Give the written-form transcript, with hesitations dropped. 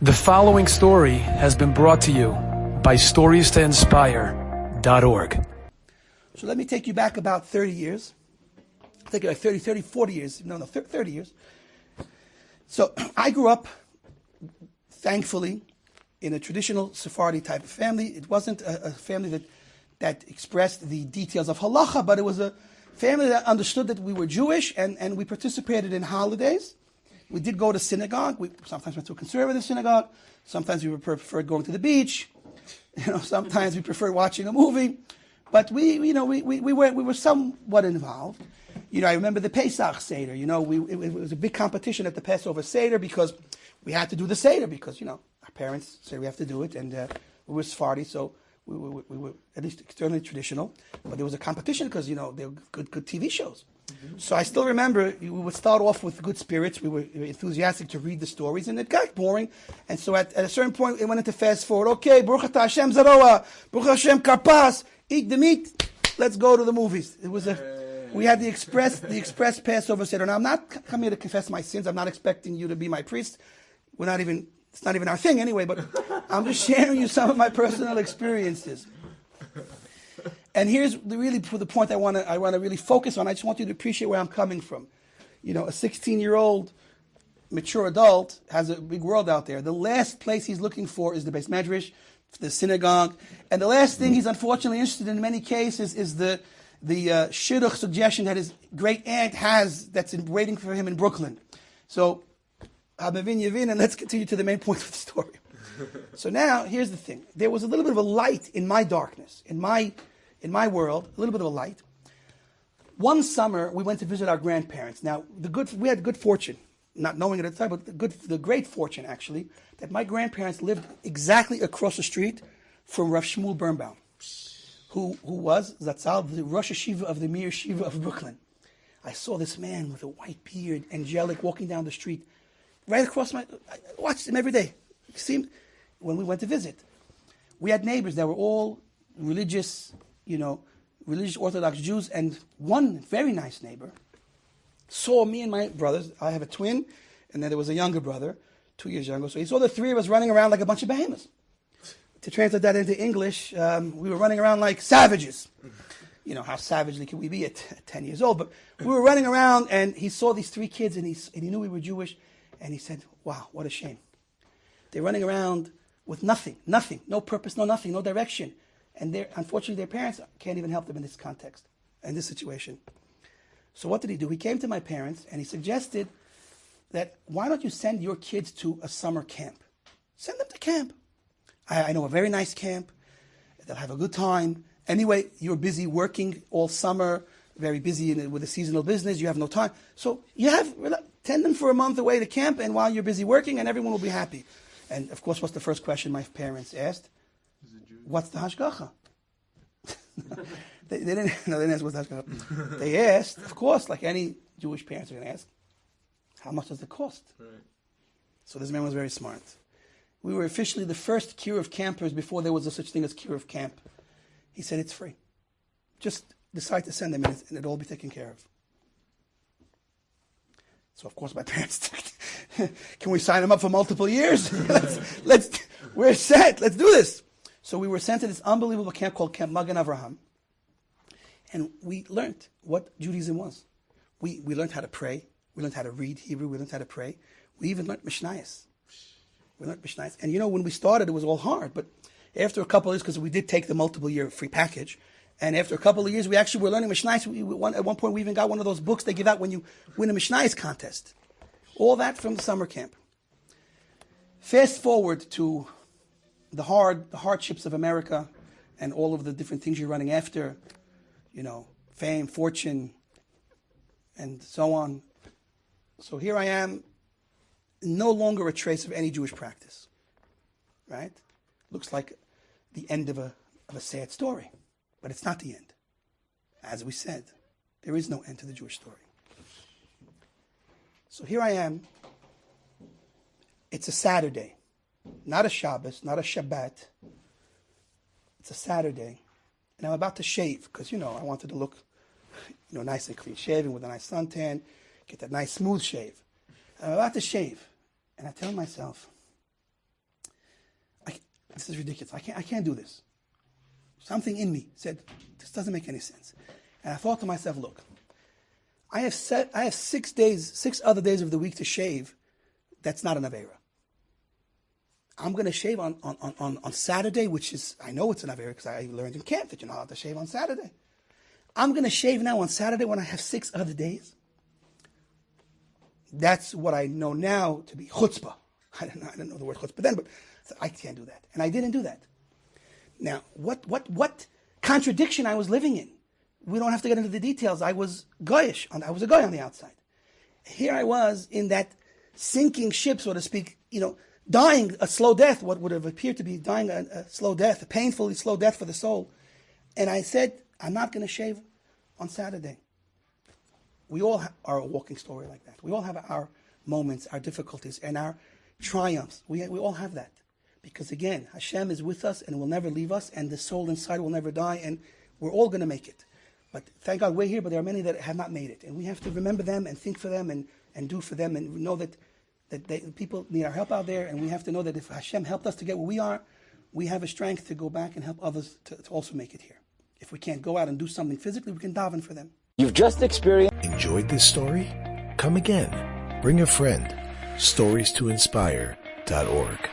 The following story has been brought to you by StoriesToInspire.org. So let me take you back about 30 years. I think like 40 years. No, 30 years. So I grew up, thankfully, in a traditional Sephardi type of family. It wasn't a family that expressed the details of halacha, but it was a family that understood that we were Jewish and we participated in holidays. We did go to synagogue. We sometimes went to a conservative synagogue. Sometimes we preferred going to the beach. Sometimes we preferred watching a movie. But we were somewhat involved. I remember the Pesach Seder. It was a big competition at the Passover Seder because we had to do the Seder because, our parents said we have to do it. And we were Sephardi, so we were at least externally traditional. But there was a competition because, they were good TV shows. So I still remember we would start off with good spirits. We were enthusiastic to read the stories, and it got boring. And so at a certain point, it went into fast forward. Okay, Baruch Atah Hashem Zaroa, Baruch Hashem Karpas, eat the meat. Let's go to the movies. We had the express Passover Seder. Now I'm not coming here to confess my sins. I'm not expecting you to be my priest. It's not even our thing anyway. But I'm just sharing you some of my personal experiences. And here's the point I want to really focus on. I just want you to appreciate where I'm coming from. A 16-year-old mature adult has a big world out there. The last place he's looking for is the Beis Medrash, the synagogue, and the last thing he's unfortunately interested in many cases is the shidduch suggestion that his great aunt has that's waiting for him in Brooklyn. So, Habavin Yavin, and let's continue to the main point of the story. So now, here's the thing. There was a little bit of a light in my darkness, in my world, a little bit of a light. One summer, we went to visit our grandparents. Now, we had good fortune, not knowing it at the time, but the great fortune, actually, that my grandparents lived exactly across the street from Rav Shmuel Birnbaum, who was, Zatzal, the Rosh Hashiva of the Mir Shiva of Brooklyn. I saw this man with a white beard, angelic, walking down the street, right across I watched him every day. See him when we went to visit. We had neighbors that were all religious Orthodox Jews, and one very nice neighbor saw me and my brothers. I have a twin, and then there was a younger brother, 2 years younger. So he saw the three of us running around like a bunch of behemoths. To translate that into English, we were running around like savages. How savagely could we be at 10 years old? But we were running around, and he saw these three kids, and he knew we were Jewish, and he said, wow, what a shame. They're running around with nothing, no purpose, no nothing, no direction. And unfortunately, their parents can't even help them in this context, in this situation. So what did he do? He came to my parents and he suggested that why don't you send your kids to a summer camp? Send them to camp. I know a very nice camp. They'll have a good time. Anyway, you're busy working all summer, very busy with a seasonal business. You have no time. So send them for a month away to camp, and while you're busy working, and everyone will be happy. And of course, what's the first question my parents asked? What's the hashgacha? they didn't ask what's the hashgacha. They asked, of course, like any Jewish parents are going to ask, how much does it cost? Right. So this man was very smart. We were officially the first Kiruv campers before there was a such thing as Kiruv camp. He said it's free. Just decide to send them and it'll all be taken care of. So of course my parents can we sign them up for multiple years? We're set. Let's do this. So we were sent to this unbelievable camp called Camp Magen Avraham. And we learned what Judaism was. We learned how to pray. We learned how to read Hebrew. We learned how to pray. We even learned Mishnayos. And when we started, it was all hard. But after a couple of years, because we did take the multiple-year free package, and after a couple of years, we actually were learning Mishnayos. At one point, we even got one of those books they give out when you win a Mishnayos contest. All that from the summer camp. Fast forward to the hardships of America and all of the different things you're running after, fame, fortune, and so on. So here I am, no longer a trace of any Jewish practice, right? Looks like the end of a sad story, but it's not the end. As we said, there is no end to the Jewish story. So here I am. It's a Saturday. Not a Shabbos, not a Shabbat. It's a Saturday. And I'm about to shave because, I wanted to look, nice and clean shaven with a nice suntan, get that nice smooth shave. I'm about to shave. And I tell myself, is ridiculous. I can't do this. Something in me said, this doesn't make any sense. And I thought to myself, look, I have 6 other days of the week to shave. That's not an Avera. I'm going to shave on Saturday, which is, I know it's an Avera because I learned in camp that you're not allowed to shave on Saturday. I'm going to shave now on Saturday when I have 6 other days. That's what I know now to be chutzpah. I didn't know the word chutzpah then, but I can't do that. And I didn't do that. Now, what contradiction I was living in. We don't have to get into the details. I was goyish. I was a goy on the outside. Here I was in that sinking ship, so to speak, dying a slow death, what would have appeared to be dying a slow death, a painfully slow death for the soul. And I said, I'm not going to shave on Saturday. We all are a walking story like that. We all have our moments, our difficulties, and our triumphs. We all have that. Because again, Hashem is with us and will never leave us, and the soul inside will never die, and we're all going to make it. But thank God we're here, but there are many that have not made it. And we have to remember them and think for them and do for them and know that people need our help out there, and we have to know that if Hashem helped us to get where we are, we have a strength to go back and help others to also make it here. If we can't go out and do something physically, we can daven for them. You've just experienced... Enjoyed this story? Come again. Bring a friend. StoriesToInspire.org